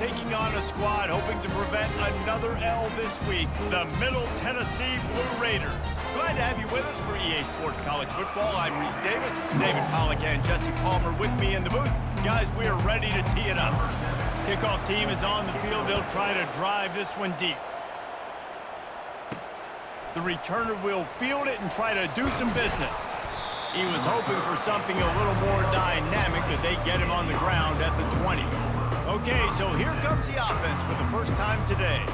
taking on a squad hoping to prevent another L this week, the Middle Tennessee Blue Raiders. Glad to have you with us for EA Sports College Football. I'm Reese Davis, David Pollack and Jesse Palmer with me in the booth. Guys, we are ready to tee it up. Kickoff team is on the field. They'll try to drive this one deep. The returner will field it and try to do some business. He was hoping for something a little more dynamic, but they get him on the ground at the 20. Okay, so here comes the offense for the first time today.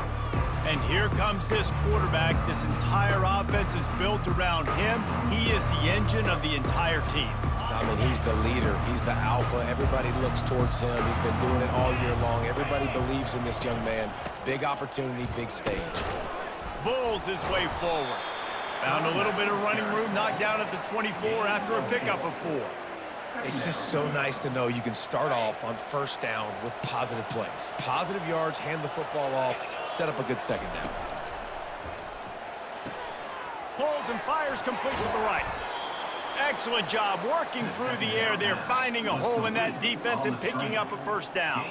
And here comes this quarterback. This entire offense is built around him. He is the engine of the entire team. I mean, he's the leader. He's the alpha. Everybody looks towards him. He's been doing it all year long. Everybody believes in this young man. Big opportunity, big stage. Bulls his way forward. Found a little bit of running room, knocked down at the 24 after a pickup of 4. It's just so nice to know you can start off on first down with positive plays. Positive yards, hand the football off, set up a good second down. Pulls and fires complete to the right. Excellent job working through the air there, finding a hole in that defense and picking up a first down.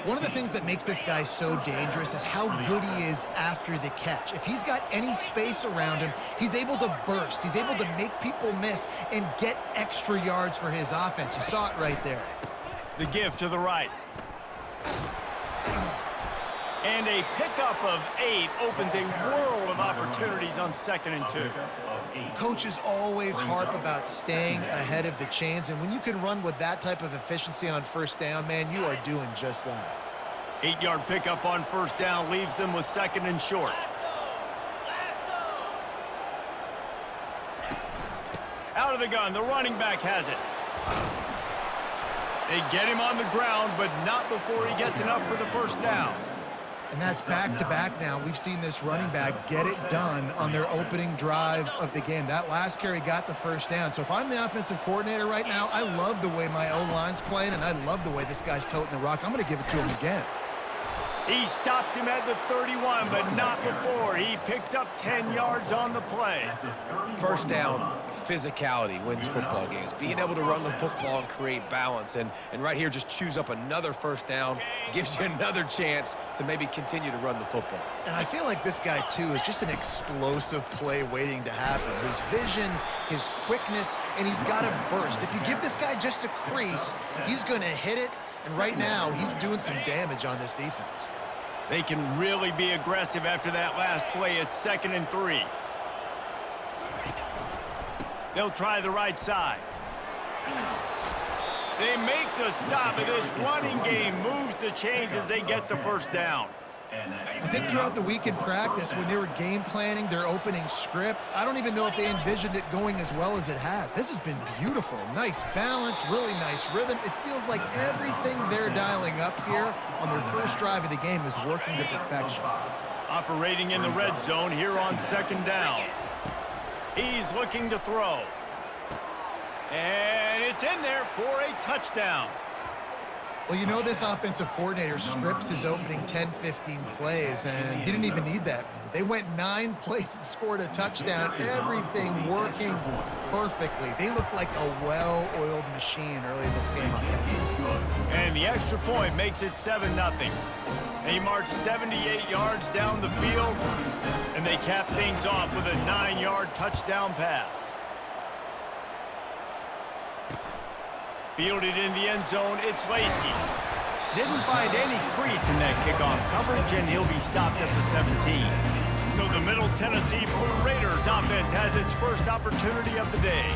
One of the things that makes this guy so dangerous is how good he is after the catch. If he's got any space around him, he's able to burst. He's able to make people miss and get extra yards for his offense. You saw it right there. The give to the right. And a pickup of 8 opens a world of opportunities on 2nd and 2. Coaches always harp about staying ahead of the chains, and when you can run with that type of efficiency on first down, man, you are doing just that. 8-yard pickup on first down leaves them with 2nd and short. Out of the gun, the running back has it. They get him on the ground, but not before he gets enough for the first down. And that's back-to-back now. We've seen this running back get it done on their opening drive of the game. That last carry got the first down. So if I'm the offensive coordinator right now, I love the way my O-line's playing, and I love the way this guy's toting the rock. I'm going to give it to him again. He stops him at the 31, but not before. He picks up 10 yards on the play. First down, physicality wins football games. Being able to run the football and create balance. And right here, just choose up another first down, gives you another chance to maybe continue to run the football. And I feel like this guy, too, is just an explosive play waiting to happen. His vision, his quickness, and he's got a burst. If you give this guy just a crease, he's going to hit it. And right now, he's doing some damage on this defense. They can really be aggressive after that last play. It's 2nd and 3. They'll try the right side. They make the stop, and this running game moves the chains as they get the first down. I think throughout the week in practice, when they were game planning their opening script, I don't even know if they envisioned it going as well as it has. This has been beautiful. Nice balance, really nice rhythm. It feels like everything they're dialing up here on their first drive of the game is working to perfection. Operating in the red zone here on 2nd down. He's looking to throw. And it's in there for a touchdown. Well, you know this offensive coordinator scripts his opening 10-15 plays, and he didn't even need that. They went 9 plays and scored a touchdown, everything working perfectly. They look like a well-oiled machine early in this game offensively. And the extra point makes it 7-0. They march 78 yards down the field, and they cap things off with a 9-yard touchdown pass. Fielded in the end zone, it's Lacey. Didn't find any crease in that kickoff coverage, and he'll be stopped at the 17. So the Middle Tennessee Blue Raiders offense has its first opportunity of the day.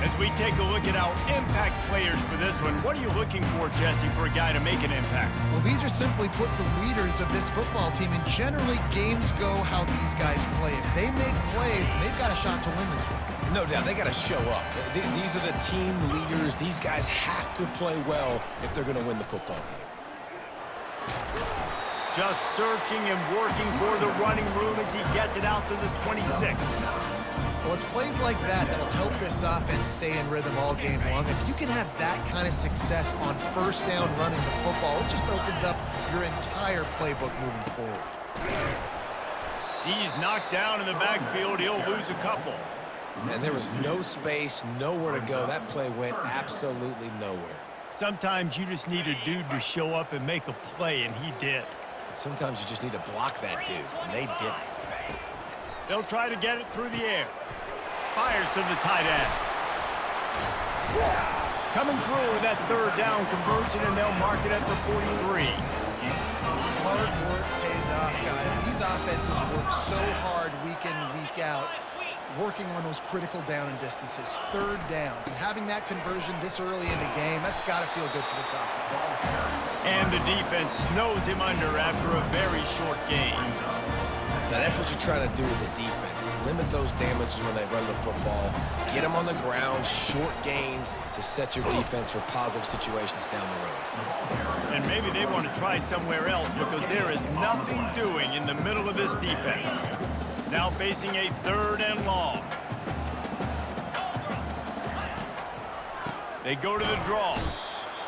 As we take a look at our impact players for this one, what are you looking for, Jesse, for a guy to make an impact? Well, these are simply put the leaders of this football team, and generally games go how these guys play. If they make plays, then they've got a shot to win this one. No doubt, they got to show up. These are the team leaders. These guys have to play well if they're going to win the football game. Just searching and working for the running room as he gets it out to the 26. Well, it's plays like that that'll help this offense stay in rhythm all game long. If you can have that kind of success on first down running the football, it just opens up your entire playbook moving forward. He's knocked down in the backfield. He'll lose a couple. And there was no space, nowhere to go. That play went absolutely nowhere. Sometimes you just need a dude to show up and make a play, and he did. Sometimes you just need to block that dude, and they didn't. They'll try to get it through the air. Fires to the tight end. Coming through with that third down conversion, and they'll mark it at the 43. Hard work pays off, guys. These offenses work so hard week in, week out, working on those critical down and distances, third downs. And having that conversion this early in the game, that's got to feel good for this offense. And the defense snows him under after a very short game. Now, that's what you're trying to do as a defense. Limit those damages when they run the football. Get them on the ground, short gains to set your defense for positive situations down the road. And maybe they want to try somewhere else because there is nothing doing in the middle of this defense. Now facing a third and long. They go to the draw.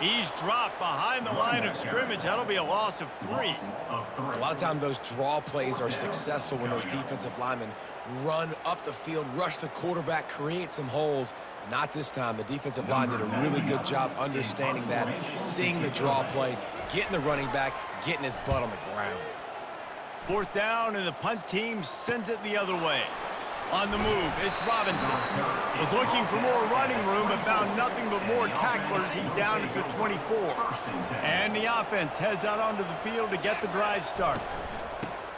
He's dropped behind the line of scrimmage. That'll be a loss of 3. A lot of times those draw plays are successful when those defensive linemen run up the field, rush the quarterback, create some holes. Not this time. The defensive line did a really good job understanding that, seeing the draw play, getting the running back, getting his butt on the ground. 4th down, and the punt team sends it the other way. On the move, it's Robinson. Was looking for more running room, but found nothing but more tacklers. He's down at the 24. And the offense heads out onto the field to get the drive started.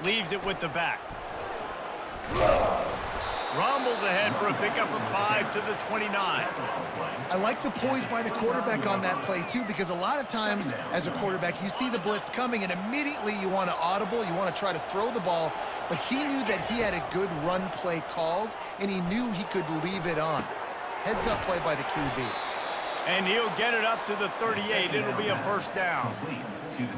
Leaves it with the back. Rumbles ahead for a pickup of 5 to the 29. I like the poise by the quarterback on that play, too, because a lot of times as a quarterback, you see the blitz coming, and immediately you want to audible, you want to try to throw the ball, but he knew that he had a good run play called, and he knew he could leave it on. Heads-up play by the QB. And he'll get it up to the 38. It'll be a first down.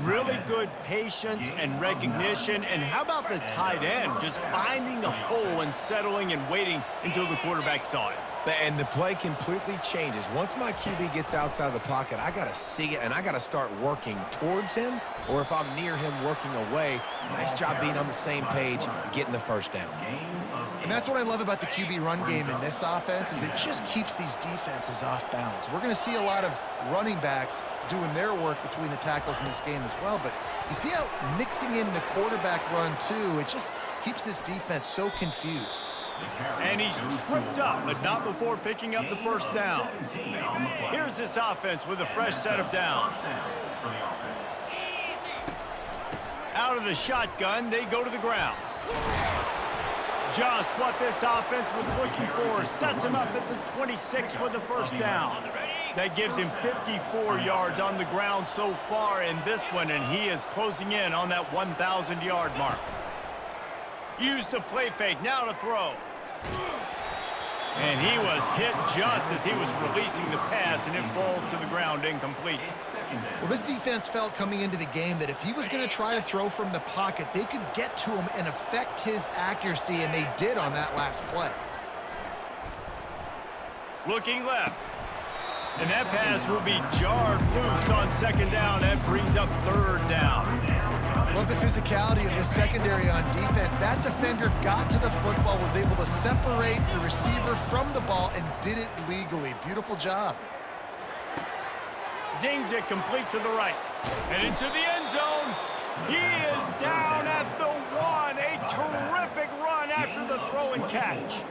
Really good patience and recognition. And how about the tight end just finding the hole and settling and waiting until the quarterback saw it? And the play completely changes. Once my QB gets outside the pocket, I got to see it, and I got to start working towards him, or if I'm near him, working away. Nice job being on the same page, getting the first down. And that's what I love about the QB run game in this offense, is it just keeps these defenses off balance. We're going to see a lot of running backs doing their work between the tackles in this game as well, but you see how mixing in the quarterback run too, it just keeps this defense so confused. And he's tripped up, but not before picking up the first down. Here's this offense with a fresh set of downs. Out of the shotgun, they go to the ground. Just what this offense was looking for. Sets him up at the 26 with the first down. That gives him 54 yards on the ground so far in this one, and he is closing in on that 1,000-yard mark. Use the play fake, now to throw. And he was hit just as he was releasing the pass, and it falls to the ground incomplete. Well, this defense felt coming into the game that if he was going to try to throw from the pocket, they could get to him and affect his accuracy, and they did on that last play. Looking left. And that pass will be jarred loose on second down. That brings up third down. Love the physicality of this secondary on defense. That defender got to the football, was able to separate the receiver from the ball, and did it legally. Beautiful job. Zings it complete to the right. And into the end zone. He is down at the 1. A terrific run after the throw and catch.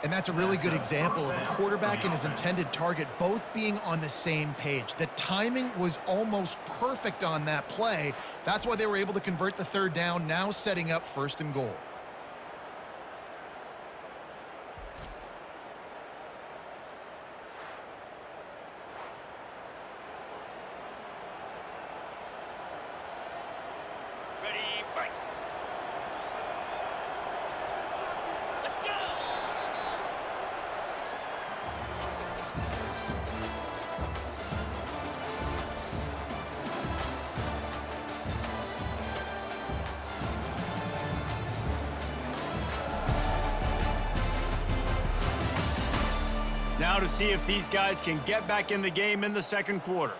And that's a really good example of a quarterback and his intended target both being on the same page. The timing was almost perfect on that play. That's why they were able to convert the third down, now setting up 1st and goal. Now to see if these guys can get back in the game in the second quarter.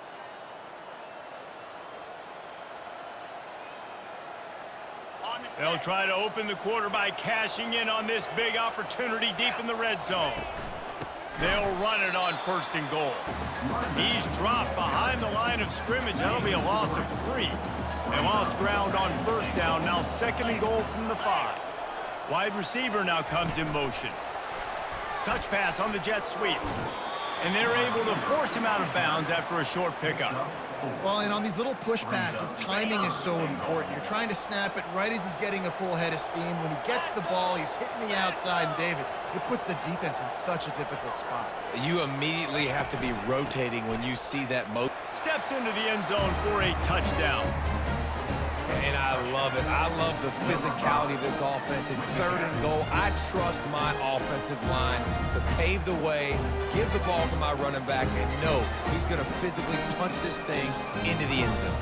They'll try to open the quarter by cashing in on this big opportunity deep in the red zone. They'll run it on 1st and goal. He's dropped behind the line of scrimmage. That'll be a loss of 3. They lost ground on 1st down. Now 2nd and goal from the 5. Wide receiver now comes in motion. Touch pass on the jet sweep. And they're able to force him out of bounds after a short pickup. Well, and on these little push passes, timing is so important. You're trying to snap it right as he's getting a full head of steam. When he gets the ball, he's hitting the outside, and David, it puts the defense in such a difficult spot. You immediately have to be rotating when you see that motion. Steps into the end zone for a touchdown. And I love it. I love the physicality of this offense. It's 3rd and goal. I trust my offensive line to pave the way, give the ball to my running back, and know he's going to physically punch this thing into the end zone.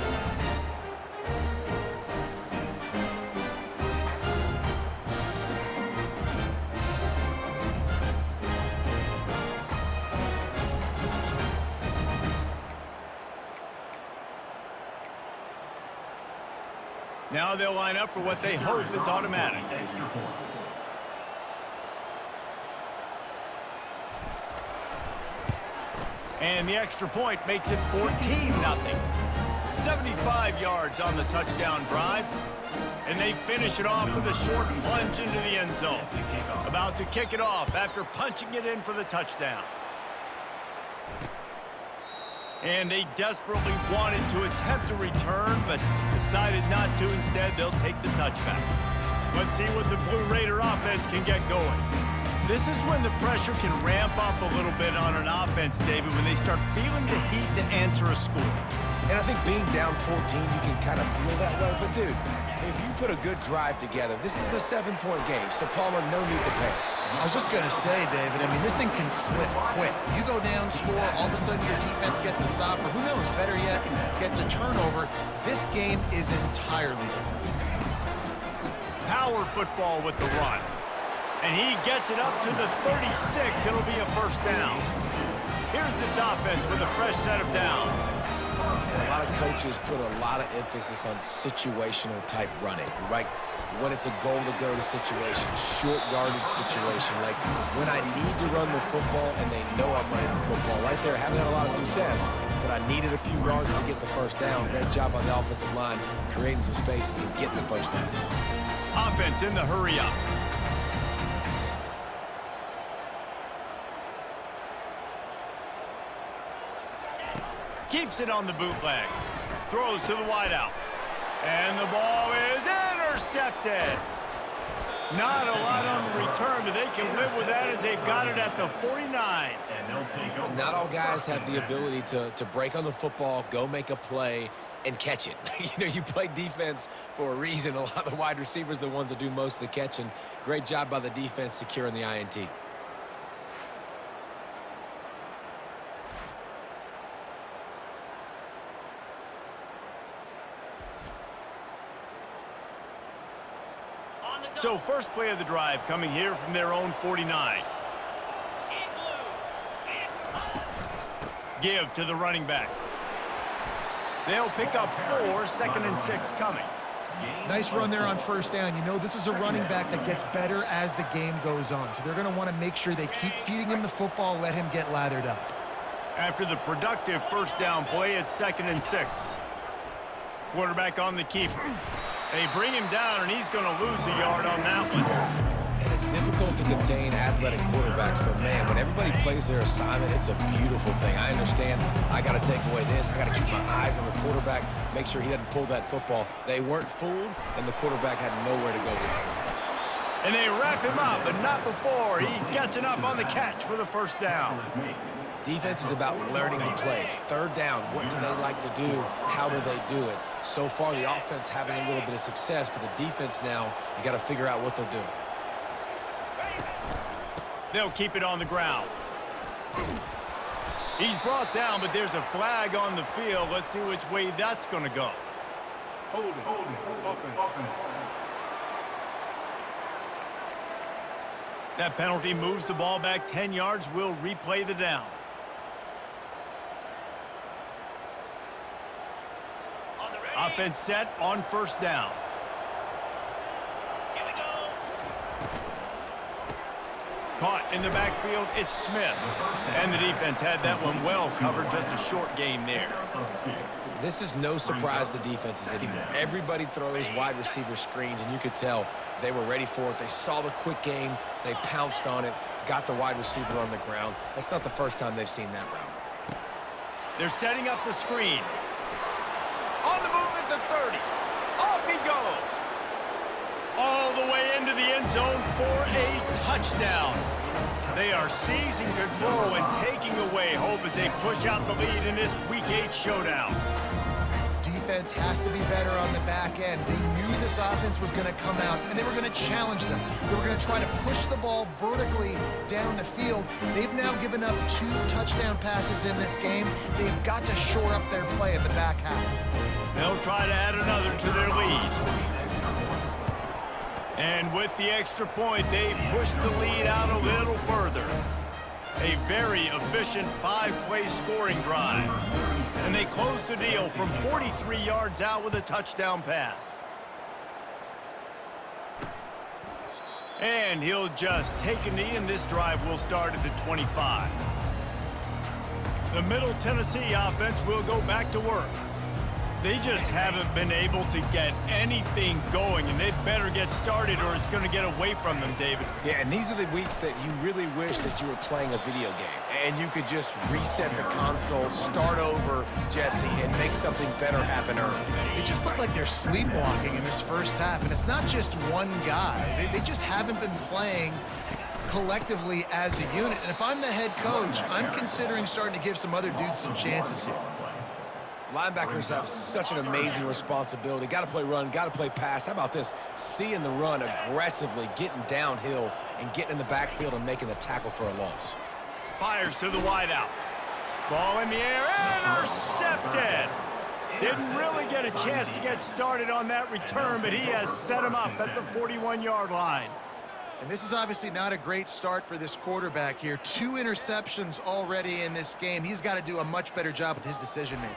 Now they'll line up for what they hope is automatic. And the extra point makes it 14-0. 75 yards on the touchdown drive. And they finish it off with a short plunge into the end zone. About to kick it off after punching it in for the touchdown. And they desperately wanted to attempt a return, but decided not to. Instead, they'll take the touchback. Let's see what the Blue Raider offense can get going. This is when the pressure can ramp up a little bit on an offense, David, when they start feeling the heat to answer a score. And I think being down 14, you can kind of feel that way. But, dude, if you put a good drive together, this is a 7-point game, so Palmer, no need to panic. I was just going to say, David, I mean, this thing can flip quick. You go down, score, all of a sudden your defense gets a stop, or who knows, better yet, gets a turnover. This game is entirely different. Power football with the run. And he gets it up to the 36. It'll be a 1st down. Here's this offense with a fresh set of downs. And a lot of coaches put a lot of emphasis on situational type running, right? When it's a goal to go to situation, short yardage situation, like when I need to run the football and they know I'm running the football. Right there, haven't had a lot of success, but I needed a few yards to get the 1st down. Great job on the offensive line, creating some space and getting the 1st down. Offense in the hurry up. Keeps it on the bootleg. Throws to the wideout. And the ball is intercepted. Not a lot on the return, but they can live with that as they've got it at the 49. Not all guys have the ability to break on the football, go make a play, and catch it. You play defense for a reason. A lot of the wide receivers are the ones that do most of the catching. Great job by the defense securing the INT. So first play of the drive coming here from their own 49. Give to the running back. They'll pick up 4, 2nd and 6 coming. Nice run there on 1st down. You know, this is a running back that gets better as the game goes on. So they're going to want to make sure they keep feeding him the football, let him get lathered up. After the productive 1st down play, it's 2nd and 6. Quarterback on the keeper. They bring him down, and he's going to lose a yard on that one. And it's difficult to contain athletic quarterbacks, but, man, when everybody plays their assignment, it's a beautiful thing. I understand I got to take away this. I got to keep my eyes on the quarterback, make sure he doesn't pull that football. They weren't fooled, and the quarterback had nowhere to go with it. And they wrap him up, but not before he gets enough on the catch for the 1st down. Defense is about learning the plays. 3rd down, what do they like to do? How do they do it? So far, the offense having a little bit of success, but the defense now, you got to figure out what they're doing. They'll keep it on the ground. He's brought down, but there's a flag on the field. Let's see which way that's going to go. Hold it. Offense. That penalty moves the ball back 10 yards. We'll replay the down. Offense set on 1st down. Caught in the backfield, it's Smith. And the defense had that one well covered, just a short game there. This is no surprise to defenses anymore. Everybody throws wide receiver screens, and you could tell they were ready for it. They saw the quick game. They pounced on it, got the wide receiver on the ground. That's not the first time they've seen that route. They're setting up the screen. On the move at the 30. Off he goes. All the way into the end zone for a touchdown. They are seizing control and taking away hope as they push out the lead in this Week 8 showdown. Defense has to be better on the back end. They knew this offense was going to come out, and they were going to challenge them. They were going to try to push the ball vertically down the field. They've now given up 2 touchdown passes in this game. They've got to shore up their play in the back half. They'll try to add another to their lead. And with the extra point, they push the lead out a little further. A very efficient 5-play scoring drive. And they close the deal from 43 yards out with a touchdown pass. And he'll just take a knee, and this drive will start at the 25. The Middle Tennessee offense will go back to work. They just haven't been able to get anything going, and they better get started or it's going to get away from them, David. Yeah, and these are the weeks that you really wish that you were playing a video game and you could just reset the console, start over, Jesse, and make something better happen early. It just looked like they're sleepwalking in this first half, and it's not just one guy. They just haven't been playing collectively as a unit. And if I'm the head coach, I'm considering starting to give some other dudes some chances here. Linebackers have such an amazing responsibility. Got to play run, got to play pass. How about this? Seeing the run aggressively, getting downhill, and getting in the backfield and making the tackle for a loss. Fires to the wideout. Ball in the air, intercepted. Didn't really get a chance to get started on that return, but he has set him up at the 41-yard line. And this is obviously not a great start for this quarterback here. 2 interceptions already in this game. He's got to do a much better job with his decision-making.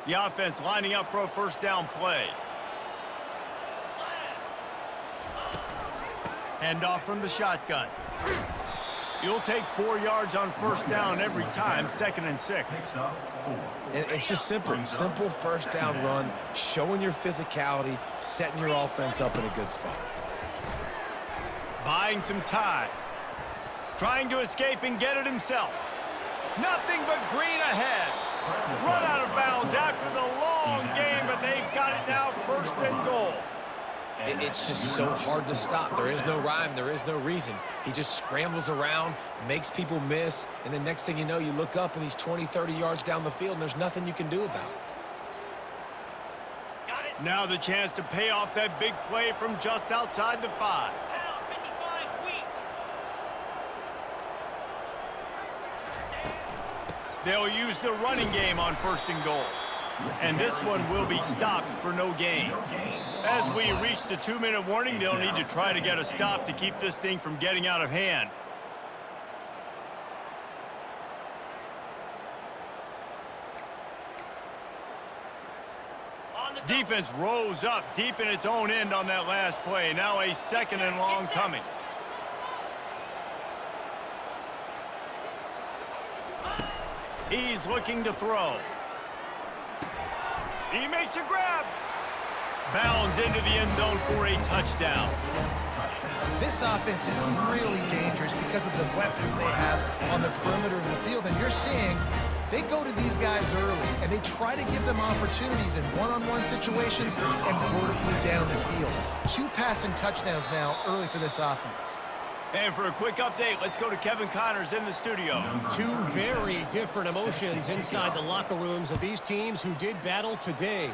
The offense lining up for a first down play. Handoff from the shotgun. You'll take 4 yards on first down every time, 2nd and 6. And it's just simple. Simple first down run, showing your physicality, setting your offense up in a good spot. Buying some time. Trying to escape and get it himself. Nothing but green ahead. Run out of bounds after the long game, but they've got it now 1st and goal. It's just so hard to stop. There is no rhyme. There is no reason. He just scrambles around, makes people miss, and then next thing you know, you look up and he's 20, 30 yards down the field, and there's nothing you can do about it. Now the chance to pay off that big play from just outside the 5. They'll use the running game on 1st and goal. And this one will be stopped for no gain. As we reach the 2-minute warning, they'll need to try to get a stop to keep this thing from getting out of hand. Defense rose up deep in its own end on that last play. Now a 2nd and long coming. He's looking to throw. He makes a grab. Bounds into the end zone for a touchdown. This offense is really dangerous because of the weapons they have on the perimeter of the field. And you're seeing they go to these guys early, and they try to give them opportunities in one-on-one situations and vertically down the field. 2 passing touchdowns now early for this offense. And for a quick update, let's go to Kevin Connors in the studio. 2 very different emotions inside the locker rooms of these teams who did battle today.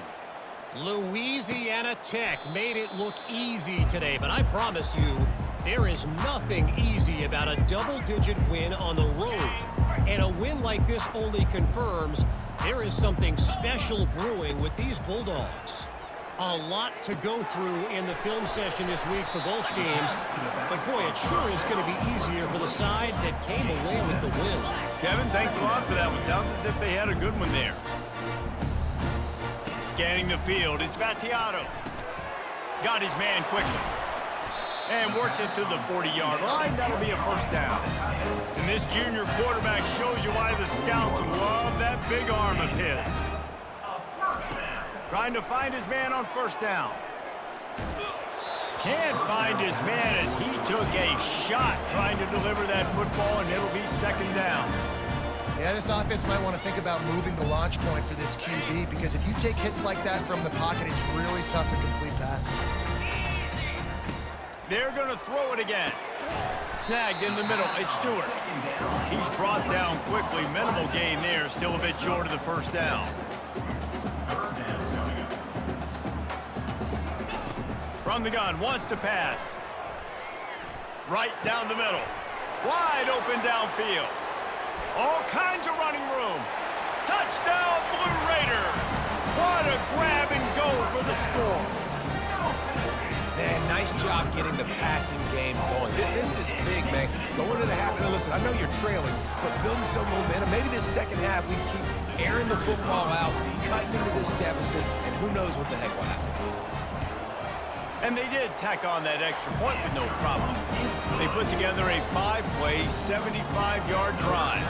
Louisiana Tech made it look easy today, but I promise you, there is nothing easy about a double-digit win on the road. And a win like this only confirms there is something special brewing with these Bulldogs. A lot to go through in the film session this week for both teams. But, boy, it sure is going to be easier for the side that came away with the win. Kevin, thanks a lot for that one. Sounds as if they had a good one there. Scanning the field, it's Vattiato. Got his man quickly. And works it to the 40-yard line. That'll be a first down. And this junior quarterback shows you why the scouts love that big arm of his. Trying to find his man on first down. Can't find his man as he took a shot trying to deliver that football, and it'll be second down. Yeah, this offense might want to think about moving the launch point for this QB, because if you take hits like that from the pocket, it's really tough to complete passes. They're going to throw it again. Snagged in the middle. It's Stewart. He's brought down quickly. Minimal gain there. Still a bit short of the first down. From the gun. Wants to pass. Right down the middle. Wide open downfield. All kinds of running room. Touchdown, Blue Raiders. What a grab and go for the score. Man, nice job getting the passing game going. This is big, man. Going to the half. Now, listen, I know you're trailing, but building some momentum. Maybe this second half we keep airing the football out, cutting into this deficit, and who knows what the heck will happen. And they did tack on that extra point with no problem. They put together a 5-play, 75-yard drive.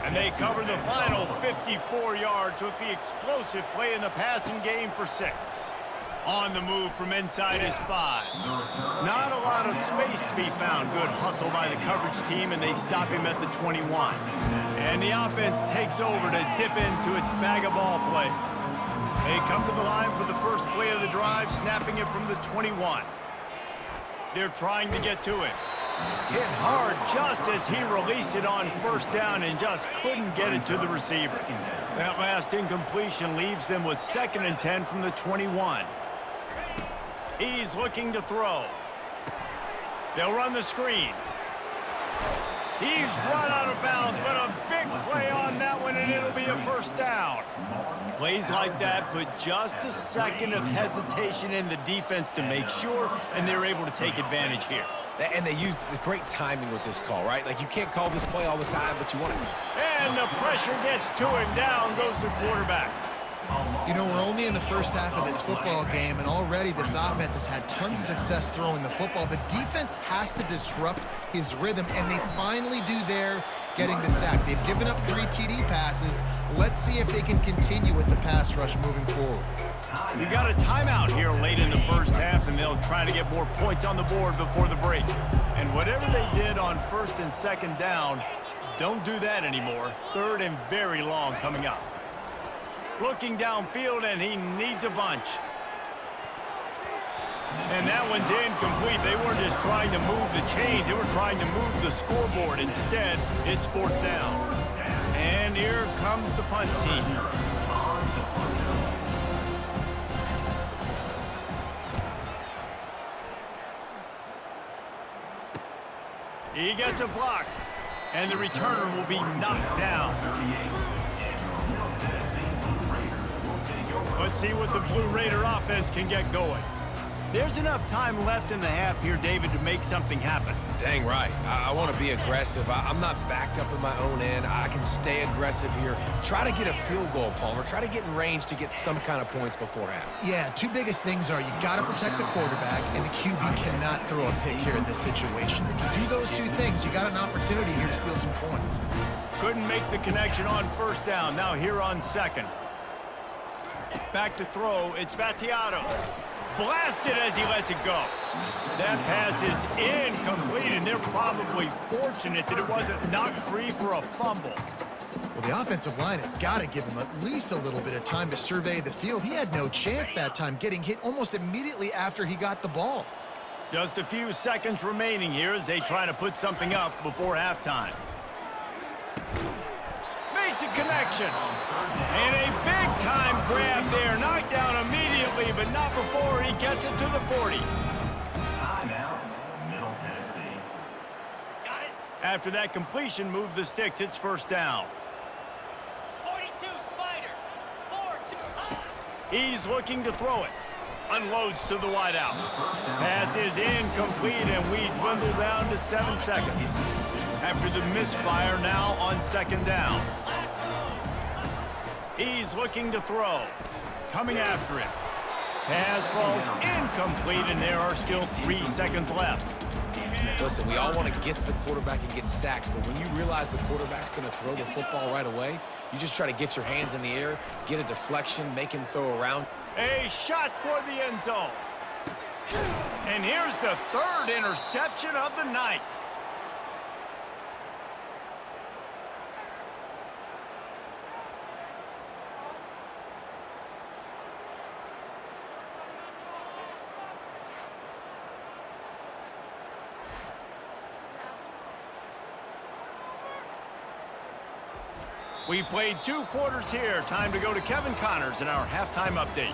And they cover the final 54 yards with the explosive play in the passing game for 6. On the move from inside his 5. Not a lot of space to be found. Good hustle by the coverage team, and they stop him at the 21. And the offense takes over to dip into its bag of ball plays. They come to the line for the first play of the drive, snapping it from the 21. They're trying to get to him. Hit hard just as he released it on first down and just couldn't get it to the receiver. That last incompletion leaves them with 2nd and 10 from the 21. He's looking to throw. They'll run the screen. He's run out of bounds, but a big play on that one, and it'll be a first down. Plays like that put just a second of hesitation in the defense to make sure, and they're able to take advantage here. And they use the great timing with this call, right? Like, you can't call this play all the time, but you want to. And the pressure gets to him. Down goes the quarterback. You know, we're only in the first half of this football game, and already this offense has had tons of success throwing the football. The defense has to disrupt his rhythm, and they finally do there, getting the sack. They've given up 3 TD passes. Let's see if they can continue with the pass rush moving forward. We got a timeout here late in the first half, and they'll try to get more points on the board before the break. And whatever they did on 1st and 2nd down, don't do that anymore. 3rd and very long coming up. Looking downfield, and he needs a bunch. And that one's incomplete. They weren't just trying to move the chains. They were trying to move the scoreboard. Instead, it's 4th down. And here comes the punt team. He gets a block, and the returner will be knocked down. Let's see what the Blue Raider offense can get going. There's enough time left in the half here, David, to make something happen. Dang right. I want to be aggressive. I'm not backed up in my own end. I can stay aggressive here. Try to get a field goal, Palmer. Try to get in range to get some kind of points before half. Yeah, 2 biggest things are you got to protect the quarterback, and the QB cannot throw a pick here in this situation. If you do those 2 things, you got an opportunity here to steal some points. Couldn't make the connection on 1st down. Now here on 2nd. Back to throw. It's Vattiato. Blasted as he lets it go. That pass is incomplete, and they're probably fortunate that it wasn't knocked free for a fumble. Well, the offensive line has got to give him at least a little bit of time to survey the field. He had no chance that time, getting hit almost immediately after he got the ball. Just a few seconds remaining here as they try to put something up before halftime. Makes a connection. And a big-time grab there. Knocked down immediately, but not before he gets it to the 40. After that completion, move the sticks. It's 1st down. 42, Spider. 4-2. He's looking to throw it. Unloads to the wideout. Pass is incomplete, and we dwindle down to 7 seconds. After the misfire, now on 2nd down. He's looking to throw. coming after him. Pass falls incomplete, and there are still 3 seconds left. Listen, we all want to get to the quarterback and get sacks, but when you realize the quarterback's going to throw the football right away, you just try to get your hands in the air, get a deflection, make him throw around. A shot toward the end zone. And here's the 3rd interception of the night. We've played 2 quarters here. Time to go to Kevin Connors in our halftime update.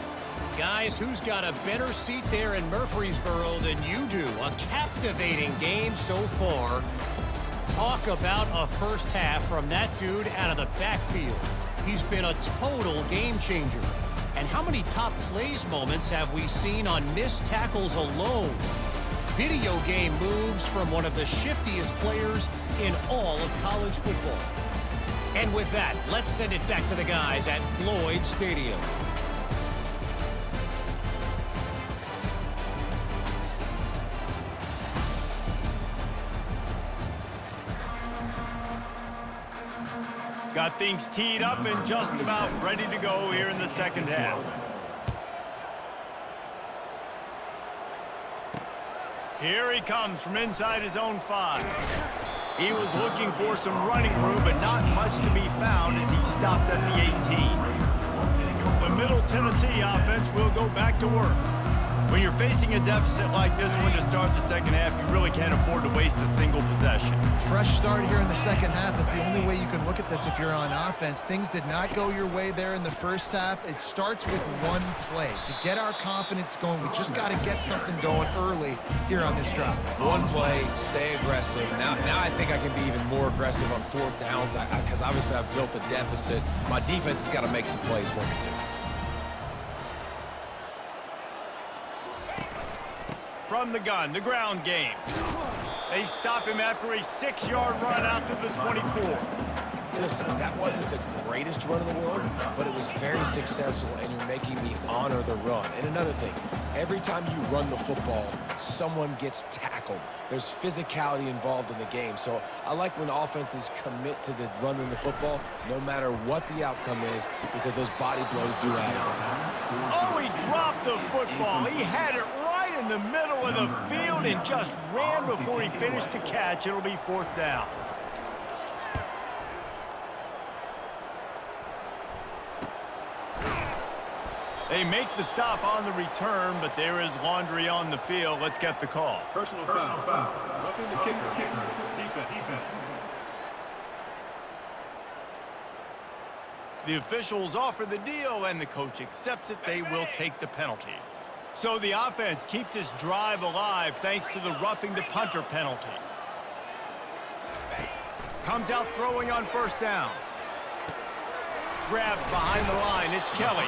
Guys, who's got a better seat there in Murfreesboro than you do? A captivating game so far. Talk about a first half from that dude out of the backfield. He's been a total game changer. And how many top plays moments have we seen on missed tackles alone? Video game moves from one of the shiftiest players in all of college football. And with that, let's send it back to the guys at Floyd Stadium. Got things teed up and just about ready to go here in the second half. Here he comes from inside his own 5. He was looking for some running room, but not much to be found as he stopped at the 18. The Middle Tennessee offense will go back to work. When you're facing a deficit like this one to start the second half, you really can't afford to waste a single possession. Fresh start here in the second half is the only way you can look at this if you're on offense. Things did not go your way there in the first half. It starts with one play. To get our confidence going, we just got to get something going early here on this drive. One play, stay aggressive. Now I think I can be even more aggressive on 4th downs because obviously I've built a deficit. My defense has got to make some plays for me too. From the gun, the ground game. They stop him after a 6-yard run out to the 24. Listen, that wasn't the greatest run in the world, but it was very successful, and you're making me honor the run. And another thing, every time you run the football, someone gets tackled. There's physicality involved in the game. So I like when offenses commit to the running the football, no matter what the outcome is, because those body blows do add up. Oh, he dropped the football. He had it right in the middle of the field and just ran before he finished the catch. It'll be 4th down. They make the stop on the return, but there is laundry on the field. Let's get the call. Personal foul. Roughing the kicker. Defense. The officials offer the deal, and the coach accepts it. They will take the penalty. So the offense keeps this drive alive thanks to the roughing the punter penalty. Comes out throwing on 1st down. Grabbed behind the line. It's Kelly.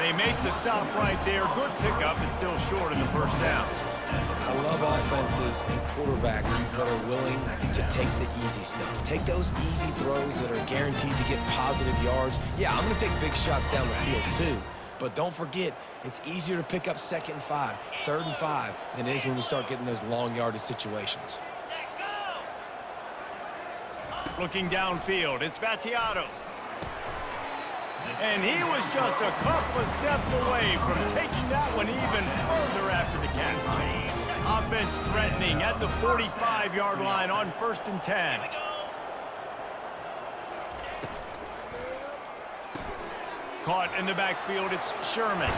They make the stop right there. Good pickup. It's still short in the 1st down. I love offenses and quarterbacks that are willing to take the easy stuff. Take those easy throws that are guaranteed to get positive yards. Yeah, I'm going to take big shots down the field too. But don't forget, it's easier to pick up 2nd and 5, 3rd and 5 than it is when we start getting those long yardage situations. Looking downfield, it's Battiato. And he was just a couple of steps away from taking that one even further after the catch. Offense threatening at the 45-yard line on 1st and 10. Caught in the backfield, it's Sherman.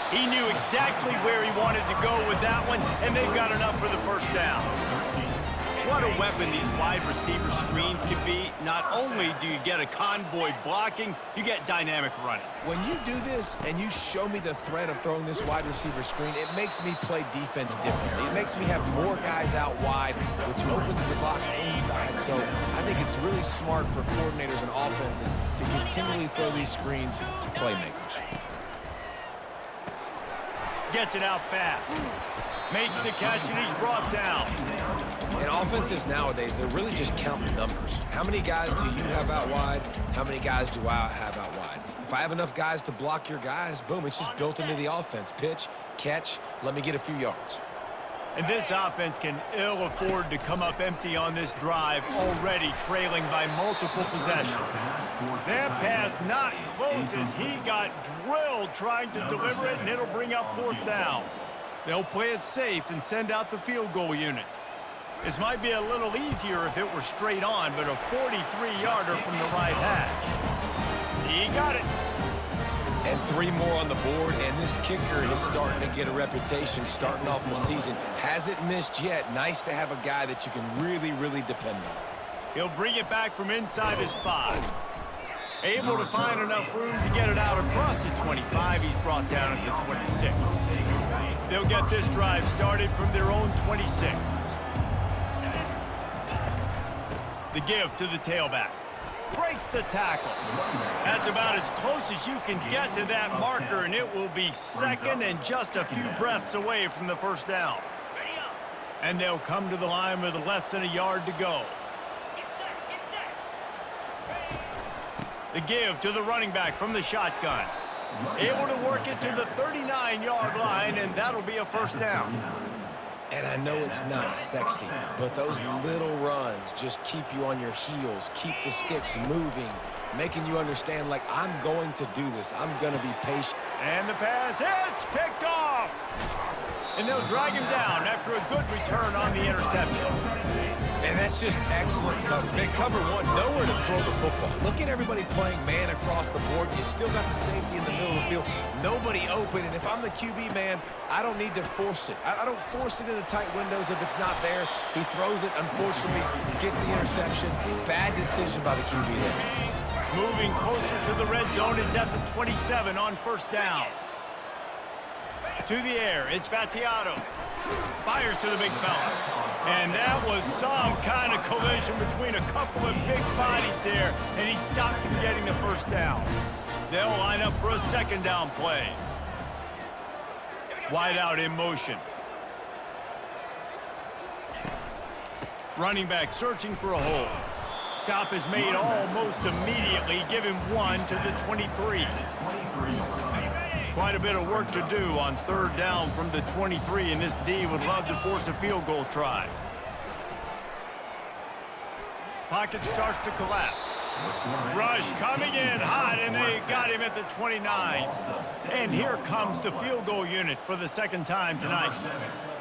He knew exactly where he wanted to go with that one, and they've got enough for the 1st down. What a weapon these wide receiver screens can be. Not only do you get a convoy blocking, you get dynamic running. When you do this and you show me the threat of throwing this wide receiver screen, it makes me play defense differently. It makes me have more guys out wide, which opens the box inside. So I think it's really smart for coordinators and offenses to continually throw these screens to playmakers. Gets it out fast. Makes the catch, and he's brought down. And offenses nowadays, they're really just counting numbers. How many guys do you have out wide? How many guys do I have out wide? if I have enough guys to block your guys, boom, it's just built into the offense. Pitch, catch, let me get a few yards. And this offense can ill afford to come up empty on this drive, already trailing by multiple possessions. That pass not close as he got drilled trying to deliver it, and it'll bring up 4th down. They'll play it safe and send out the field goal unit. This might be a little easier if it were straight on, but a 43-yarder from the right hash. He got it. And 3 more on the board, and this kicker is starting to get a reputation starting off the season. Hasn't missed yet. Nice to have a guy that you can really, really depend on. He'll bring it back from inside his 5. Able to find enough room to get it out across the 25. He's brought down at the 26. They'll get this drive started from their own 26. The give to the tailback. Breaks the tackle. That's about as close as you can get to that marker, and it will be second and just a few breaths away from the 1st down. And they'll come to the line with less than a yard to go. The give to the running back from the shotgun. Able to work it to the 39-yard line, and that'll be a 1st down. And I know it's not sexy, but those little runs just keep you on your heels, keep the sticks moving, making you understand, like, I'm going to do this. I'm going to be patient. And the pass hits, picked off. And they'll drag him down after a good return on the interception. And that's just excellent coverage. Man, cover 1, nowhere to throw the football. Look at everybody playing man across the board. You still got the safety in the middle of the field. Nobody open, and if I'm the QB, man, I don't need to force it. I don't force it into tight windows if it's not there. He throws it, unfortunately, gets the interception. Bad decision by the QB there. Moving closer to the red zone, it's at the 27 on 1st down. To the air, it's Battiato. Fires to the big fella. And that was some kind of collision between a couple of big bodies there, and he stopped from getting the 1st down. They'll line up for a 2nd down play. Wide out in motion. Running back searching for a hole. Stop is made almost immediately. Give him 1 to the 23. Quite a bit of work to do on 3rd down from the 23, and this D would love to force a field goal try. Pocket starts to collapse. Rush coming in hot, and they got him at the 29. And here comes the field goal unit for the 2nd time tonight.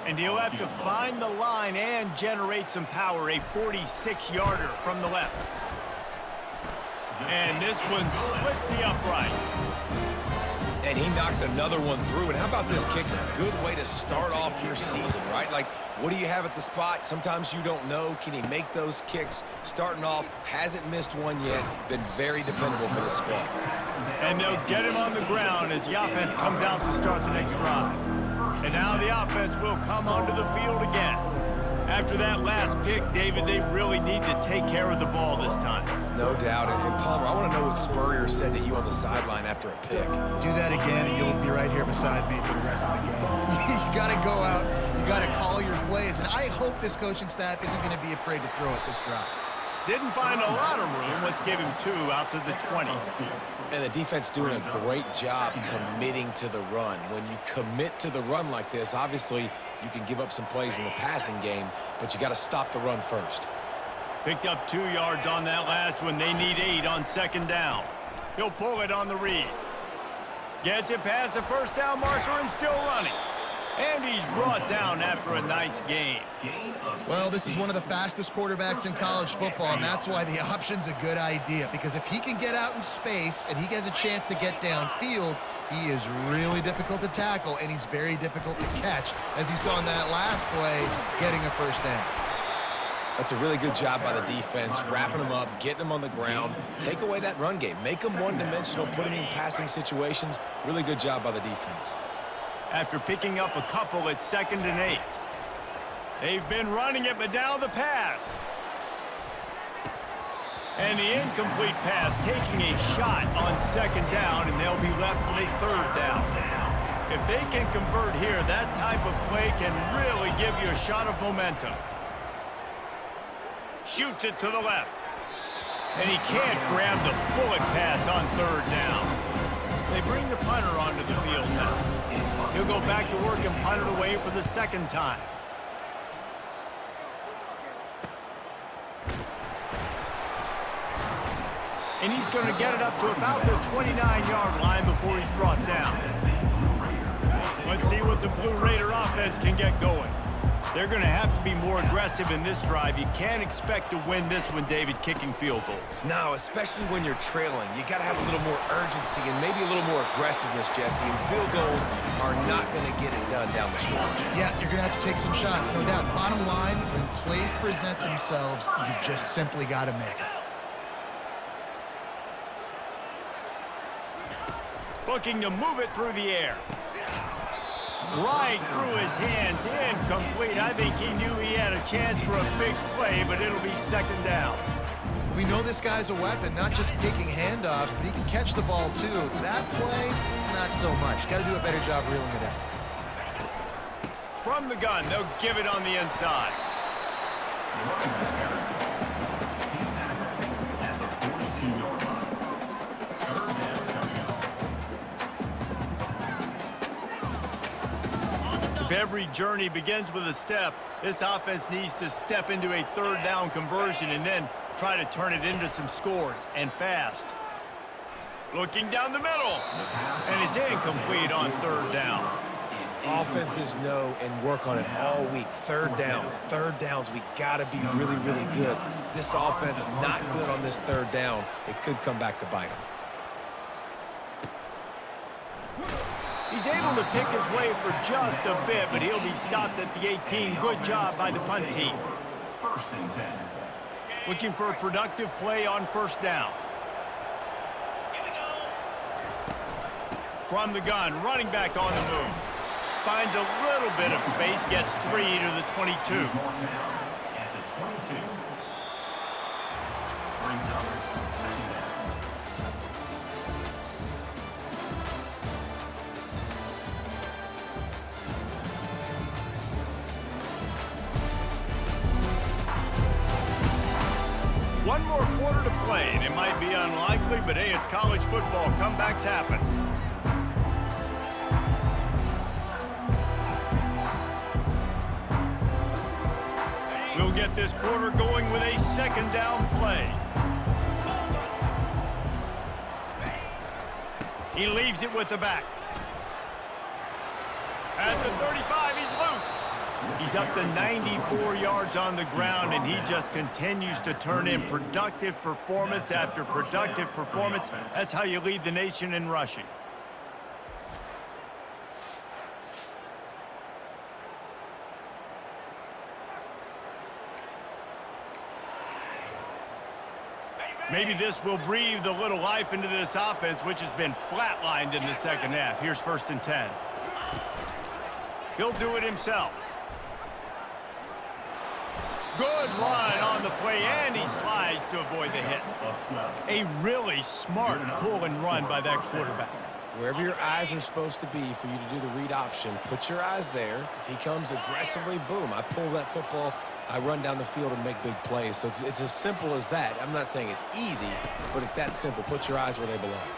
And he'll have to find the line and generate some power, a 46-yarder from the left. And this one splits the uprights. And he knocks another one through. And how about this kicker? Good way to start off your season, right? Like, what do you have at the spot? Sometimes you don't know. Can he make those kicks? Starting off, hasn't missed one yet. Been very dependable for the squad. And they'll get him on the ground as the offense comes out to start the next drive. And now the offense will come onto the field again. After that last pick, David, they really need to take care of the ball this time. No doubt. And Palmer, I want to know what Spurrier said to you on the sideline after a pick. Do that again, and you'll be right here beside me for the rest of the game. You got to go out. You got to call your plays. And I hope this coaching staff isn't going to be afraid to throw it this drive. Didn't find a lot of room. Let's give him 2 out to the 20. And the defense doing a great job committing to the run. When you commit to the run like this, obviously you can give up some plays in the passing game, but you got to stop the run first. Picked up 2 yards on that last one. They need 8 on 2nd down. He'll pull it on the read. Gets it past the 1st down marker and still running. And he's brought down after a nice gain. Well, this is one of the fastest quarterbacks in college football, and that's why the option's a good idea. Because if he can get out in space and he has a chance to get downfield, he is really difficult to tackle, and he's very difficult to catch, as you saw in that last play, getting a 1st down. That's a really good job by the defense, wrapping them up, getting them on the ground, take away that run game, make them one-dimensional, put them in passing situations. Really good job by the defense. After picking up a couple at 2nd and 8. They've been running it, but now the pass. And the incomplete pass taking a shot on 2nd down, and they'll be left with a 3rd down. If they can convert here, that type of play can really give you a shot of momentum. Shoots it to the left. And he can't grab the bullet pass on 3rd down. They bring the punter onto the field now. He'll go back to work and punt it away for the second time. And he's going to get it up to about the 29-yard line before he's brought down. Let's see what the Blue Raider offense can get going. They're going to have to be more aggressive in this drive. You can't expect to win this one, David, kicking field goals. No, especially when you're trailing. You got to have a little more urgency and maybe a little more aggressiveness, Jesse. And field goals are not going to get it done down the stretch. Yeah, you're going to have to take some shots, no doubt. Bottom line, when plays present themselves, you just simply got to make them. Looking to move it through the air. Right through his hands, incomplete. I think he knew he had a chance for a big play, but it'll be second down. We know this guy's a weapon, not just kicking handoffs, but he can catch the ball too. That play, not so much. Got to do a better job reeling it in. From the gun, they'll give it on the inside. If every journey begins with a step, this offense needs to step into a third down conversion and then try to turn it into some scores, and fast. Looking down the middle, and it's incomplete on third down. Offenses know and work on it all week. Third downs, we got to be really, really good. This offense not good on this third down. It could come back to bite them. He's able to pick his way for just a bit, but he'll be stopped at the 18. Good job by the punt team. Looking for a productive play on first down. From the gun, running back on the move. Finds a little bit of space, gets 3 to the 22. One more quarter to play, and it might be unlikely, but hey, it's college football. Comebacks happen. We'll get this quarter going with a second down play. He leaves it with the back. At the 35, he's loose. He's up to 94 yards on the ground, and he just continues to turn in productive performance after productive performance. That's how you lead the nation in rushing. Maybe this will breathe a little life into this offense, which has been flatlined in the second half. Here's 1st and 10. He'll do it himself. Good run on the play, and he slides to avoid the hit. A really smart pull and run by that quarterback. Wherever your eyes are supposed to be for you to do the read option, put your eyes there. If he comes aggressively, boom, I pull that football, I run down the field and make big plays. So it's as simple as that. I'm not saying it's easy, but it's that simple. Put your eyes where they belong.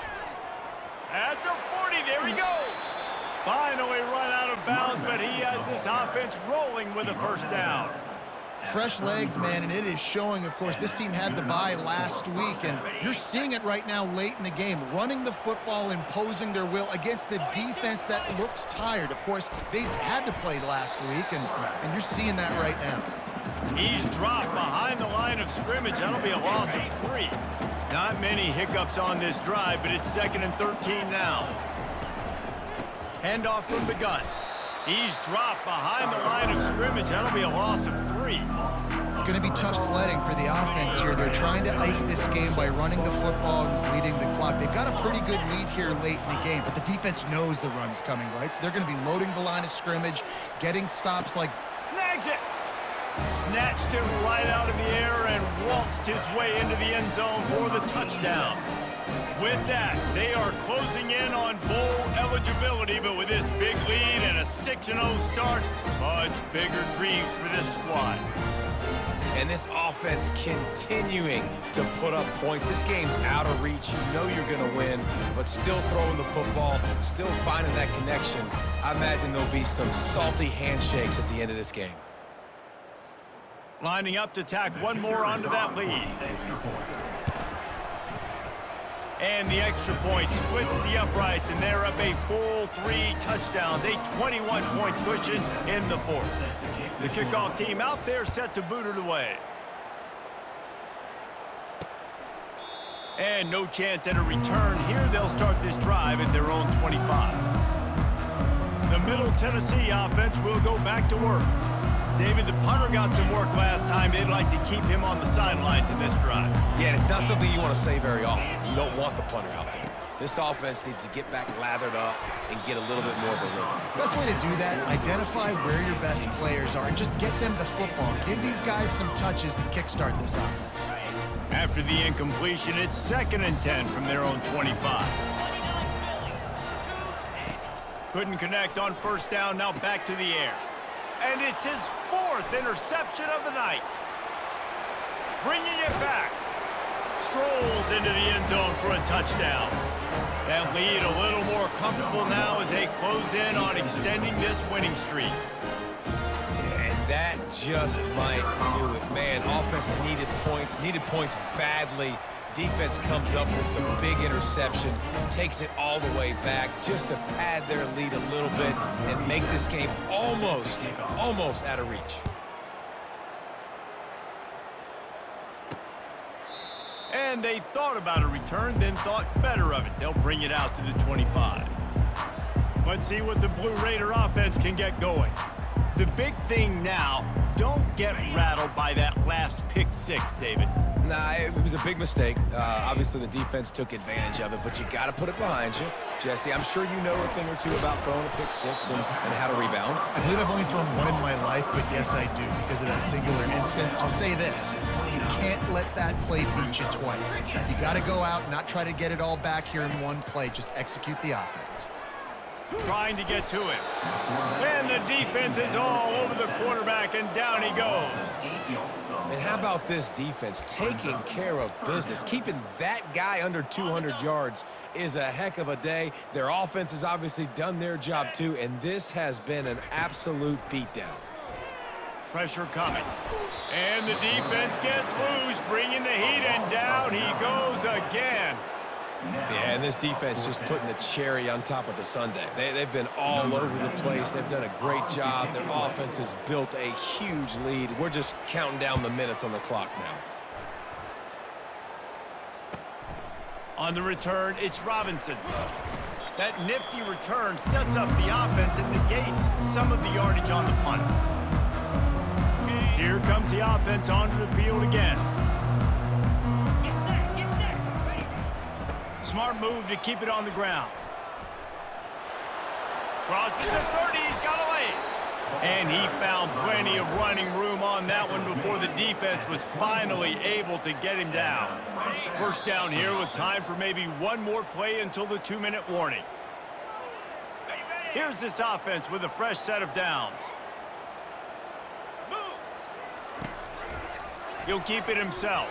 At the 40, there he goes. Finally run out of bounds, but he has this offense rolling with a first down. Fresh legs, man, and it is showing. Of course, this team had the bye last week, and you're seeing it right now late in the game, running the football, imposing their will against the defense that looks tired. Of course, they had to play last week, and you're seeing that right now. He's dropped behind the line of scrimmage. That'll be a loss of 3. Not many hiccups on this drive, but it's 2nd and 13 now. Handoff from the gun. He's dropped behind the line of scrimmage. That'll be a loss of 3. It's going to be tough sledding for the offense here. They're trying to ice this game by running the football and bleeding the clock. They've got a pretty good lead here late in the game, but the defense knows the run's coming, right? So they're going to be loading the line of scrimmage, getting stops like... Snags it! Snatched it right out of the air and waltzed his way into the end zone for the touchdown. With that, they are closing in on bowl eligibility, but with this big lead and a 6-0 start, much bigger dreams for this squad. And this offense continuing to put up points. This game's out of reach. You know you're going to win, but still throwing the football, still finding that connection. I imagine there'll be some salty handshakes at the end of this game. Lining up to tack one more onto that lead. And the extra point splits the uprights, and they're up a full 3 touchdowns, a 21-point cushion in the fourth. The kickoff team out there set to boot it away. And no chance at a return here. They'll start this drive at their own 25. The Middle Tennessee offense will go back to work. David, the punter got some work last time. They'd like to keep him on the sidelines in this drive. Yeah, and it's not something you want to say very often. You don't want the punter out there. This offense needs to get back lathered up and get a little bit more of a rhythm. Best way to do that, identify where your best players are and just get them the football. Give these guys some touches to kickstart this offense. After the incompletion, it's 2nd and 10 from their own 25. Couldn't connect on first down, now back to the air. And it's his 4th interception of the night. Bringing it back. Strolls into the end zone for a touchdown. That lead a little more comfortable now as they close in on extending this winning streak. And that just might do it. Man, offense needed points badly. Defense comes up with the big interception, takes it all the way back just to pad their lead a little bit and make this game almost out of reach. And they thought about a return, then thought better of it. They'll bring it out to the 25. Let's see what the Blue Raider offense can get going. The big thing now, don't get rattled by that last pick 6, David. Nah, it was a big mistake. Obviously, the defense took advantage of it, but you got to put it behind you. Jesse, I'm sure you know a thing or two about throwing a pick 6 and how to rebound. I believe I've only thrown one in my life, but yes, I do because of that singular instance. I'll say this. You can't let that play beat you twice. You got to go out and not try to get it all back here in one play. Just execute the offense. Trying to get to him. And the defense is all over the quarterback, and down he goes. And how about this defense taking care of business? Keeping that guy under 200 yards is a heck of a day. Their offense has obviously done their job too, and this has been an absolute beatdown. Pressure coming. And the defense gets loose, bringing the heat, and down he goes again. Yeah, and this defense just putting the cherry on top of the sundae. They've been all over the place. They've done a great job. Their offense has built a huge lead. We're just counting down the minutes on the clock now. On the return, it's Robinson. That nifty return sets up the offense and negates some of the yardage on the punt. Here comes the offense onto the field again. Smart move to keep it on the ground. Crosses the 30, he's got a lane. And he found plenty of running room on that one before the defense was finally able to get him down. First down here with time for maybe one more play until the 2-minute warning. Here's this offense with a fresh set of downs. He'll keep it himself.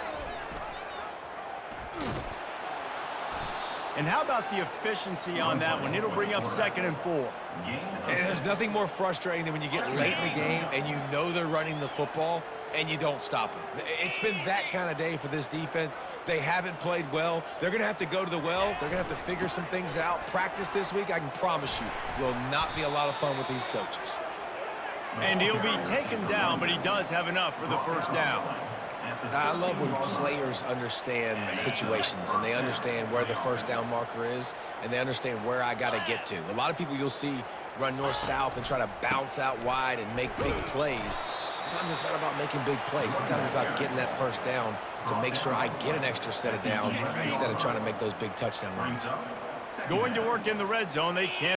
And how about the efficiency on that one? It'll bring up 2nd and 4. And there's nothing more frustrating than when you get late in the game and you know they're running the football and you don't stop them. It's been that kind of day for this defense. They haven't played well. They're going to have to go to the well. They're going to have to figure some things out. Practice this week, I can promise you, will not be a lot of fun with these coaches. And he'll be taken down, but he does have enough for the first down. I love when players understand situations and they understand where the first down marker is and they understand where I got to get to. A lot of people you'll see run north-south and try to bounce out wide and make big plays. Sometimes it's not about making big plays. Sometimes it's about getting that first down to make sure I get an extra set of downs instead of trying to make those big touchdown runs. Going to work in the red zone, they can't